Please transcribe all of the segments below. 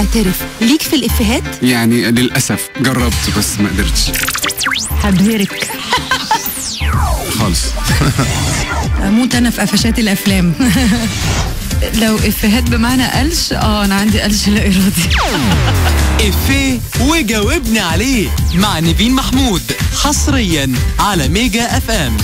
اعترف، ليك في الإفيهات؟ يعني للأسف جربت بس ما قدرتش. هبهرك خالص. أموت أنا في قفشات الأفلام. لو إفيهات بمعنى قلش، أنا عندي قلش لا إرادي. إفيه وجاوبني عليه مع نيفين محمود، حصريا على ميجا اف ام.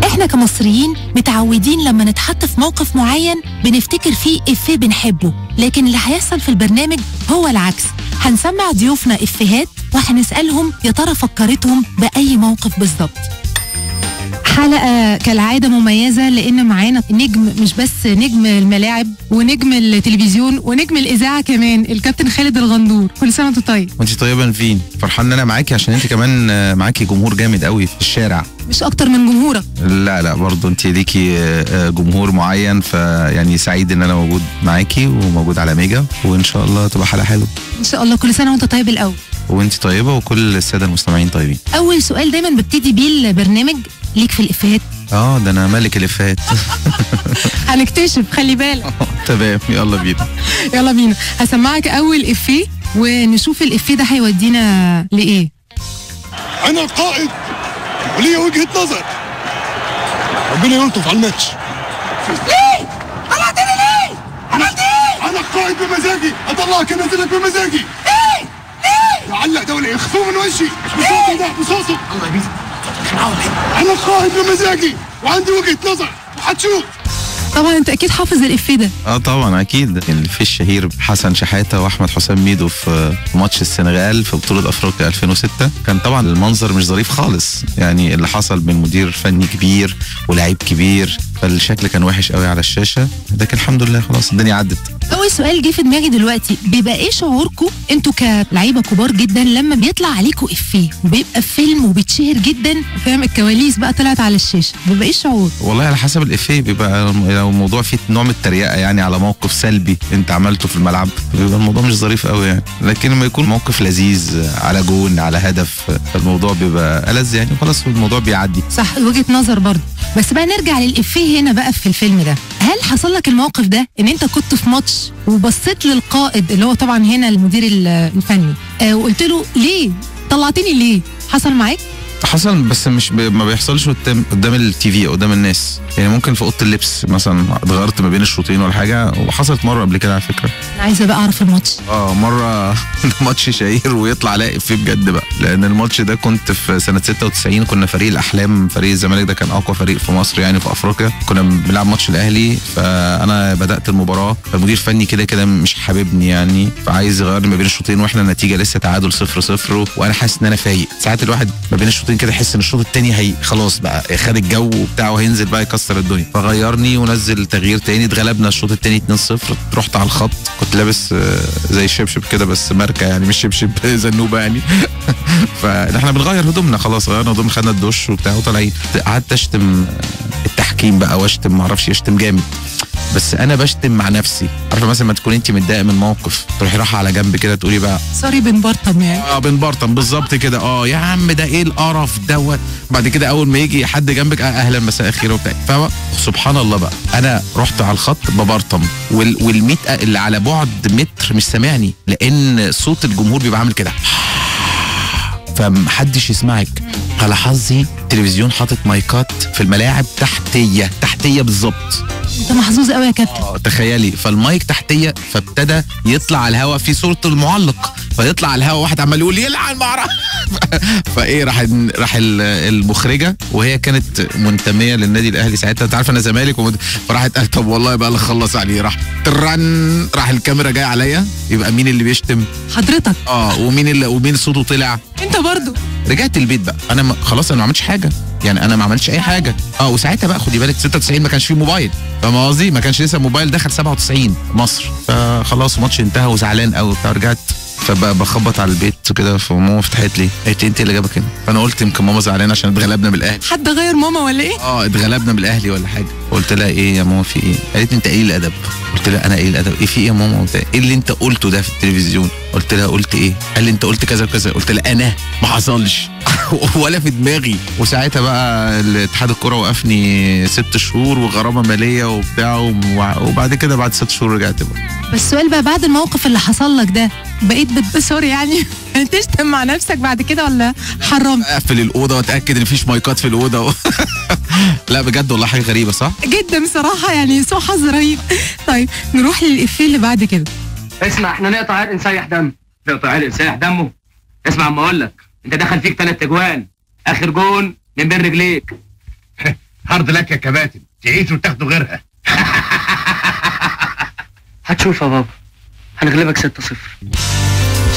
احنا كمصريين متعودين لما نتحط في موقف معين بنفتكر فيه إفيه بنحبه، لكن اللي هيحصل في البرنامج هو العكس. هنسمع ضيوفنا إفيهات وهنسألهم يا ترى فكرتهم بأي موقف بالظبط. حلقة كالعادة مميزة لأن معانا نجم، مش بس نجم الملاعب ونجم التلفزيون ونجم الإذاعة كمان، الكابتن خالد الغندور. كل سنة وانت طيب. وانت طيبة نيفين، فرحان ان انا معاكي عشان انت كمان معاكي جمهور جامد قوي في الشارع. مش أكتر من جمهورك. لا برضه انت ليكي جمهور معين، فيعني سعيد ان انا موجود معاكي وموجود على ميجا، وان شاء الله تبقى حلقة حلوة إن شاء الله. كل سنة وانت طيب الأول. وانت طيبة وكل السادة المستمعين طيبين. أول سؤال دايما ببتدي بيه البرنامج، ليك في الإفيهات؟ ده انا ملك الإفيهات. هنكتشف، خلي بالك. تمام، يلا بينا. يلا بينا، هسمعك أول إفيه ونشوف الإفيه ده هيودينا لإيه. أنا القائد ولي وجهة نظر، ربنا يلطف على الماتش. ليه؟ طلعتني ليه؟ عملت إيه؟ أنا القائد بمزاجي، أطلعك أنزلك بمزاجي. ليه؟ لعلق دولة يخفوه من وشي. بصوته ده بصوته. الله يبيزك. أنا القائد بمزاجي وعندي وجهة نظر وهتشوف. طبعا انت اكيد حافظ الإفيه ده. طبعا اكيد. الإفيه الشهير حسن شحاتة واحمد حسام ميدو في ماتش السنغال في بطولة افريقيا 2006. كان طبعا المنظر مش ظريف خالص، يعني اللي حصل من مدير فني كبير ولاعيب كبير، فالشكل كان وحش قوي على الشاشة، لكن الحمد لله خلاص الدنيا عدت. اول سؤال جه في دماغي دلوقتي، بيبقى ايه شعوركم انتوا كلاعيبه كبار جدا لما بيطلع عليكم إفيه بيبقى في فيلم وبيتشهر جدا، فاهم، الكواليس بقى طلعت على الشاشة، بيبقى ايه الشعور؟ والله على حسب الإفيه، بيبقى لو الموضوع فيه نوع من التريقة يعني على موقف سلبي انت عملته في الملعب، بيبقى الموضوع مش ظريف قوي يعني، لكن لما يكون موقف لذيذ على جون على هدف، الموضوع بيبقى ألذ يعني، وخلاص الموضوع بيعدي. صح، وجهة نظر برضه. بس بقى نرجع للإفيه هنا بقى في الفيلم ده، هل حصل لك الموقف ده ان انت كنت في ماتش وبصيت للقائد اللي هو طبعا هنا المدير الفني وقلت له ليه طلعتني ليه؟ حصل معاك؟ حصل، بس مش ما بيحصلش قدام التي في، قدام الناس يعني. ممكن في اوضه اللبس مثلا اتغيرت ما بين الشوطين ولا حاجه، وحصلت مره قبل كده على فكره. انا عايزه بقى اعرف الماتش. مره ماتش شهير ويطلع الاقي فيه بجد بقى، لان الماتش ده كنت في سنه 96، كنا فريق الاحلام، فريق الزمالك ده كان اقوى فريق في مصر يعني في افريقيا، كنا بنلعب ماتش الاهلي، فانا بدات المباراه، فالمدير الفني كده مش حاببني يعني، فعايز يغيرني ما بين الشوطين، واحنا النتيجه لسه تعادل 0-0، وانا حاسس ان انا فايق. ساعات الواحد ما بين الشوطين كده يحس ان الشوط التاني هي خلاص بقى خد الجو بتاعه، هينزل بقى يكسر الدنيا، فغيرني ونزل تغيير تاني. اتغلبنا الشوط التاني 2-0، رحت على الخط، كنت لابس زي الشبشب كده بس ماركه يعني، مش شبشب زنوبه يعني. فاحنا بنغير هدومنا خلاص، غيرنا هدومنا، خدنا الدش وبتاع وطالعين. قعدت اشتم التحكيم بقى، واشتم ما اعرفش اشتم جامد، بس انا بشتم مع نفسي. عارفه مثلا ما تكون انت متضايقه من موقف، تروحي رايحه على جنب كده تقولي بقى سوري بنبرطم يعني. بنبرطم بالظبط كده. يا عم ده ايه القرف دوت. بعد كده اول ما يجي حد جنبك اهلا مساء الخير وبتاع، فاهمه؟ سبحان الله بقى، انا رحت على الخط ببرطم، والميت اللي على بعد متر مش سامعني، لان صوت الجمهور بيبقى عامل كده، فمحدش يسمعك. على حظي التلفزيون حاطط مايكات في الملاعب تحتيه بالظبط. انت محظوظ قوي يا كابتن. تخيلي، فالمايك تحتيه، فابتدى يطلع على الهوا في صوره المعلق، فيطلع على الهوا واحد عمال يقول يلعن معرفة. فايه راح المخرجه، وهي كانت منتميه للنادي الاهلي ساعتها، انت عارفه انا زمالك، فراحت قالت طب والله بقى اللي خلص عليه، راح الكاميرا جايه عليا، يبقى مين اللي بيشتم؟ حضرتك. ومين صوته طلع؟ انت برضو. رجعت البيت بقى، انا خلاص انا ما عملتش حاجه يعني، انا ما عملتش اي حاجه. وساعتها بقى خدي بالك 96 ما كانش فيه موبايل، فاهم قصدي؟ ما كانش لسه موبايل دخل 97 مصر، فخلاص الماتش انتهى وزعلان قوي، فرجعت فبقى بخبط على البيت كده، فماما فتحت لي قالت لي انت اللي جابك هنا. فانا قلت يمكن ماما زعلانه عشان اتغلبنا بالاهلي. حد غير ماما ولا ايه؟ اتغلبنا بالاهلي ولا حاجه. قلت لها ايه يا ماما في ايه؟ قالت لي انت قليل الادب. قلت لها انا قليل الادب ايه في ايه يا ماما؟ قلت ايه اللي انت قلته ده في التلفزيون؟ قلت لها قلت ايه؟ قال لي انت قلت كذا وكذا. قلت لها انا ما حصلش ولا في دماغي. وساعتها بقى الاتحاد الكوره وقفني 6 شهور وغرامه ماليه وبتاع، وبعد كده بعد 6 شهور رجعت بقى. بس السؤال بقى، بعد الموقف اللي حصل لك ده بقيت سوري يعني تشتم مع نفسك بعد كده ولا حرمت؟ اقفل الاوضه واتاكد ان مفيش مايكات في الاوضه لا بجد والله حاجه غريبه صح؟ جدا بصراحه، يعني سوء حظ رهيب. طيب نروح للإفيه اللي بعد كده. اسمع، احنا نقطع عرق نسيح دم. نقطع عرق نسيح دمه؟ اسمع اما اقول لك، انت دخل فيك 3 اجوان، اخر جون من بين رجليك. هارد لك يا كباتن، تعيشوا وتاخدوا غيرها. هتشوف يا بابا، هنغلبك 6-0.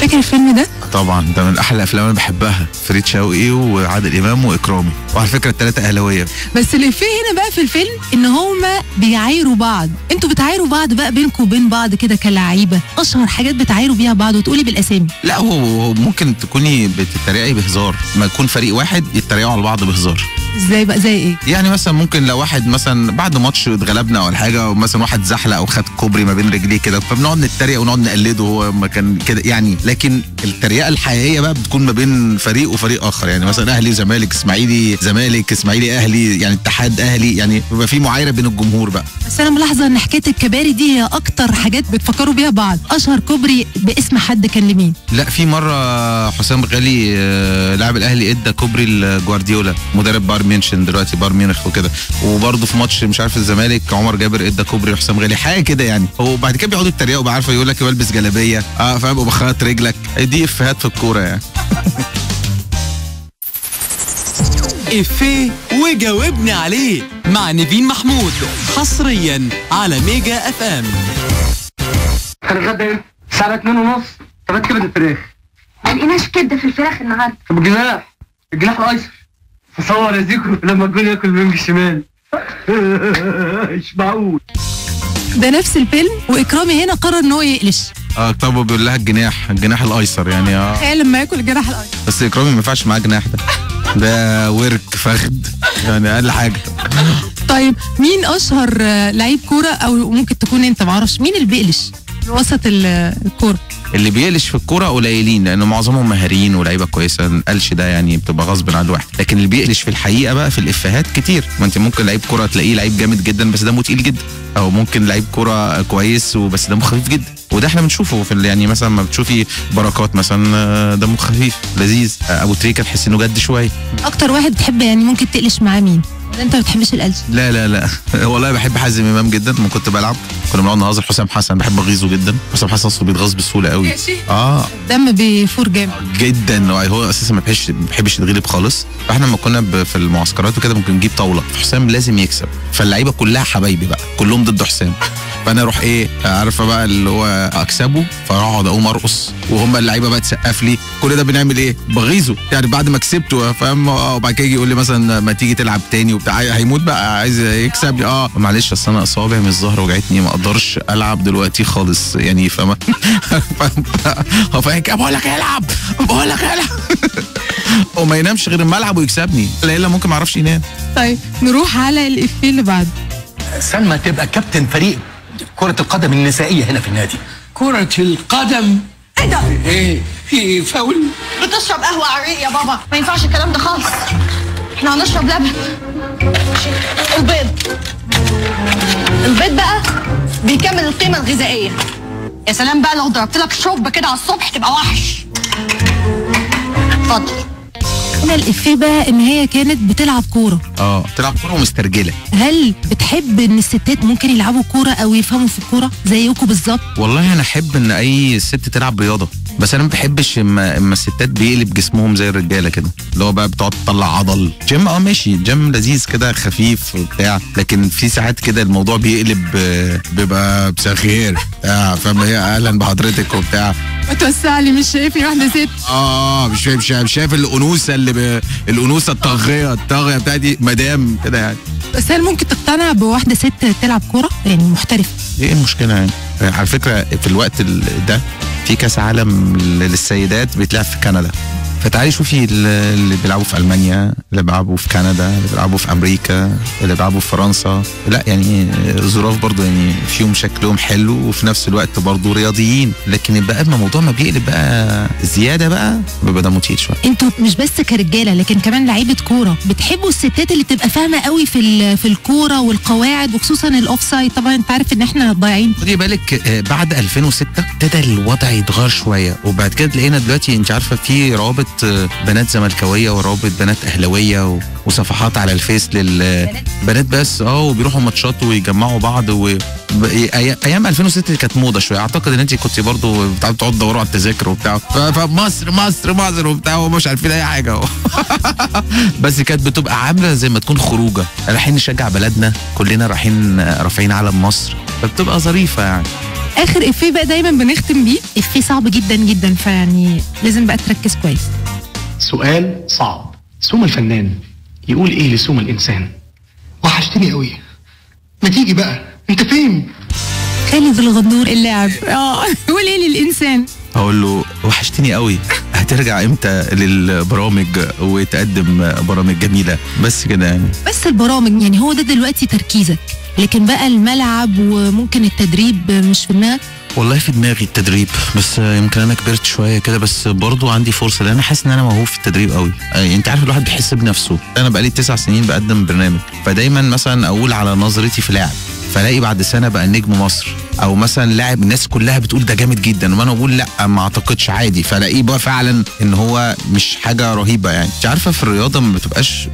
فاكر الفيلم ده؟ طبعا ده من احلى الافلام اللي بحبها، فريد شوقي وعادل امام واكرامي، وعلى فكره ال3 اهلاويه. بس الإفيه هنا بقى في الفيلم ان هما بيعايروا بعض. انتوا بتعايروا بعض بقى بينكم وبين بعض كده كلاعيبه؟ اشهر حاجات بتعايروا بيها بعض وتقولي بالاسامي. لا هو ممكن تكوني بتتريقي بهزار، ما يكون فريق واحد يتريقوا على بعض بهزار. ازاي بقى؟ زي ايه؟ يعني مثلا ممكن لو واحد مثلا بعد ماتش اتغلبنا ولا حاجه، ومثلا واحد زحلق او خد كوبري ما بين رجليه كده، فبنقعد نتريق ونقعد نقلده هو ما كان كده يعني. لكن التريقه الحقيقيه بقى بتكون ما بين فريق وفريق اخر، يعني مثلا اهلي زمالك، اسماعيلي زمالك، اسماعيلي اهلي، يعني اتحاد اهلي، يعني بيبقى في معايره بين الجمهور بقى. بس انا ملاحظه ان حكايه الكباري دي هي اكتر حاجات بتفكروا بيها بعض. اشهر كوبري باسم حد كان لمين؟ لا في مره حسام غالي لاعب الاهلي ادى كوبري لجوارديولا مدرب بايرن ميونخ دلوقتي بايرن ميونخ وكده، وبرده في ماتش مش عارف الزمالك عمر جابر ادى كوبري لحسام غالي حاجه كده يعني. وبعد كده بيقعدوا يتريقوا بقى، عارفه يقول لك بلبس جلابيه فاهم، وبخيط رجلك. دي افيهات في الكوره يعني. إفيه وجاوبني عليه مع نيفين محمود، حصريا على ميجا اف ام. هنتغدى امتى؟ الساعة 2:30. طب هات كبدة الفراخ. ما لقيناش كبده في الفراخ النهارده. طب الجناح الايسر. تصور يا زيكو لما الجون ياكل من الشمال. مش معقول. ده نفس الفيلم، واكرامي هنا قرر ان هو يقلش. طب بيقول لها الجناح الايسر يعني. تخيل لما ياكل الجناح الايسر. بس اكرامي ما ينفعش معاه جناح ده ورك فخد يعني اقل حاجه. طيب مين اشهر لعيب كوره، او ممكن تكون انت معرفش مين اللي بيقلش في وسط الكوره؟ اللي بيقلش في الكوره قليلين، لانه معظمهم مهاريين ولاعيبه كويسه. القلش ده يعني بتبقى غصب عن الواحد. لكن اللي بيقلش في الحقيقه بقى في الافيهات كتير. ما انت ممكن لعيب كوره تلاقيه لعيب جامد جدا بس دمه تقيل جدا، او ممكن لعيب كوره كويس وبس دمه خفيف جدا. وده احنا بنشوفه في يعني مثلا ما بتشوفي بركات مثلا دمه خفيف لذيذ، ابو تريكه تحس انه جد شويه. اكتر واحد بتحب يعني ممكن تقلش معاه مين؟ ولا انت ما بتحبش القلش؟ لا والله بحب حازم امام جدا. لما كنت بلعب كنا بنقعد نهزر. حسام حسن بحب اغيظه جدا. حسام حسن اصله بيتغاظ بسهوله قوي. دم بيفور جامد جدا. هو اساسا ما بيحبش يتغلب خالص. فاحنا لما كنا في المعسكرات وكده ممكن نجيب طاوله، حسام لازم يكسب، فاللعيبه كلها حبايبي بقى كلهم ضد حسام. فانا اروح عارفه بقى اللي هو اكسبه، فاقعد اقوم ارقص وهم اللعيبه بقى تسقف لي. كل ده بنعمل بغيظه يعني بعد ما كسبته فاهم. وبعد كده يجي يقول لي مثلا ما تيجي تلعب تاني وبتاع، هيموت بقى عايز يكسب لي. معلش اصل انا اصابعي من الظهر وجعتني ما اقدرش العب دلوقتي خالص يعني فاهم. هو فاهم بقول لك العب وما ينامش غير اما العب ويكسبني، الا ممكن ما اعرفش ينام. طيب نروح على الإفيه اللي بعده. سلمى تبقى كابتن فريق كرة القدم النسائية هنا في النادي. كرة القدم؟ ايه ده؟ ايه؟ في فاول؟ بتشرب قهوة على الريق يا بابا، ما ينفعش الكلام ده خالص. احنا هنشرب لبن. البيض بقى بيكمل القيمة الغذائية. يا سلام بقى لو ضربت لك شرب كده على الصبح تبقى وحش. اتفضل. هنا الإفيه بقى ان هي كانت بتلعب كوره. بتلعب كوره ومسترجله. هل بتحب ان الستات ممكن يلعبوا كوره او يفهموا في الكوره زيكم بالظبط؟ والله انا احب ان اي ست تلعب رياضه، بس انا ما بحبش اما الستات بيقلب جسمهم زي الرجاله كده، اللي هو بقى بتقعد تطلع عضل. جيم ماشي، جيم لذيذ كده خفيف وبتاع، لكن في ساعات كده الموضوع بيقلب بيبقى بخير فاهم. هي اهلا بحضرتك وبتاع. ما توسع لي، مش شايفني واحده ست. مش شايف الانوثه الانوثه الطاغيه بتاعتي مدام كده يعني. بس هل ممكن تقتنع بواحده ست تلعب كوره يعني محترفه؟ ايه المشكله يعني؟ على فكره في الوقت ده في كاس عالم للسيدات بيتلعب في كندا، فتعالي شوفي اللي بيلعبوا في المانيا، اللي بيلعبوا في كندا، اللي بيلعبوا في امريكا، اللي بيلعبوا في فرنسا. لا يعني ظراف برضو يعني فيهم شكلهم حلو وفي نفس الوقت برضو رياضيين، لكن بقى الموضوع ما بيقلب بقى زياده بقى بيبقى دمه تقيل شويه. انتوا مش بس كرجاله لكن كمان لعيبه كوره بتحبوا الستات اللي بتبقى فاهمه قوي في الكوره والقواعد وخصوصا الاوف سايد. طبعا انت عارف ان احنا ضايعين. خدي بالك بعد 2006 ابتدى الوضع يتغير شويه، وبعد كده لقينا دلوقتي انت عارفه في روابط بنات زملكاويه وروابط بنات اهلاويه وصفحات على الفيس للبنات بس وبيروحوا ماتشات ويجمعوا بعض ايام 2006 كانت موضه شويه. اعتقد ان انت كنت برضو بتقعدوا تدوروا على التذاكر وبتاع فمصر مصر مصر وبتاع ومش عارفين اي حاجه بس كانت بتبقى عامله زي ما تكون خروجه، رايحين نشجع بلدنا كلنا، رايحين رافعين علم مصر، فبتبقى ظريفه يعني. اخر افيه بقى دايما بنختم بيه، افيه صعب جدا جدا فيعني لازم بقى تركز كويس. سؤال صعب. سوما الفنان يقول ايه لسوما الانسان؟ وحشتني قوي، ما تيجي بقى انت فين؟ خالد الغندور اللاعب يقول ايه للانسان؟ هقول له وحشتني قوي، هترجع امتى للبرامج وتقدم برامج جميله؟ بس كده يعني. بس البرامج يعني هو ده دلوقتي تركيزك، لكن بقى الملعب وممكن التدريب مش في دماغك؟ والله في دماغي التدريب، بس يمكن انا كبرت شويه كده، بس برضو عندي فرصه لان انا حاسس ان انا موهوب في التدريب قوي. انت عارف الواحد بيحس بنفسه. انا بقالي 9 سنين بقدم برنامج، فدايما مثلا اقول على نظرتي في لاعب، فلاقي بعد سنه بقى نجم مصر، او مثلا لاعب الناس كلها بتقول ده جامد جدا وانا اقول لا ما اعتقدش عادي، فلاقيه بقى فعلا ان هو مش حاجه رهيبه يعني. انت عارفه في الرياضه ما بتبقاش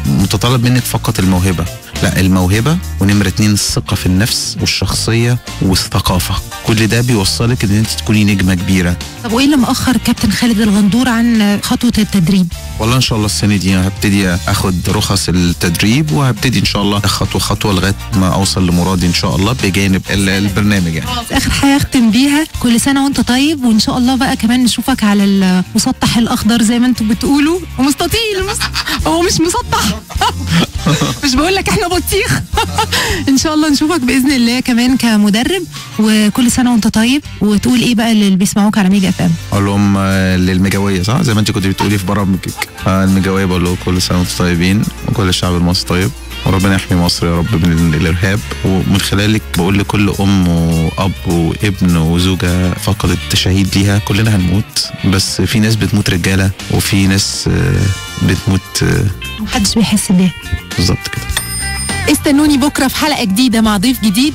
متطلب منك فقط الموهبه، لا الموهبه ونمره 2 الثقه في النفس والشخصيه والثقافه، كل ده بيوصلك ان انت تكوني نجمه كبيره. طب وايه اللي مأخر كابتن خالد الغندور عن خطوه التدريب؟ والله ان شاء الله السنه دي هبتدي اخد رخص التدريب، وهبتدي ان شاء الله خطوه خطوه لغايه ما اوصل لمرادي ان شاء الله بجانب البرنامج يعني. اخر حاجه اختم بيها، كل سنه وانت طيب، وان شاء الله بقى كمان نشوفك على المسطح الاخضر زي ما انتم بتقولوا، ومستطيل هو مش مسطح مش بقول لك احنا بطيخ ان شاء الله نشوفك باذن الله كمان كمدرب، وكل سنه وانت طيب. وتقول ايه بقى اللي بيسمعوك على ميجا اف ام؟ اقول لهم للميجاويه صح زي ما انت كنت بتقولي في برامجك، الميجاويه بقول لهم كل سنه وانتم طيبين وكل الشعب المصري طيب، وربنا يحمي مصر يا رب من الارهاب. ومن خلالك بقول لكل ام واب وابن وزوجه فقدت شهيد ليها، كلنا هنموت، بس في ناس بتموت رجاله وفي ناس بتموت محدش بيحس بيها. بالظبط كده. استنوني بكره في حلقه جديده مع ضيف جديد.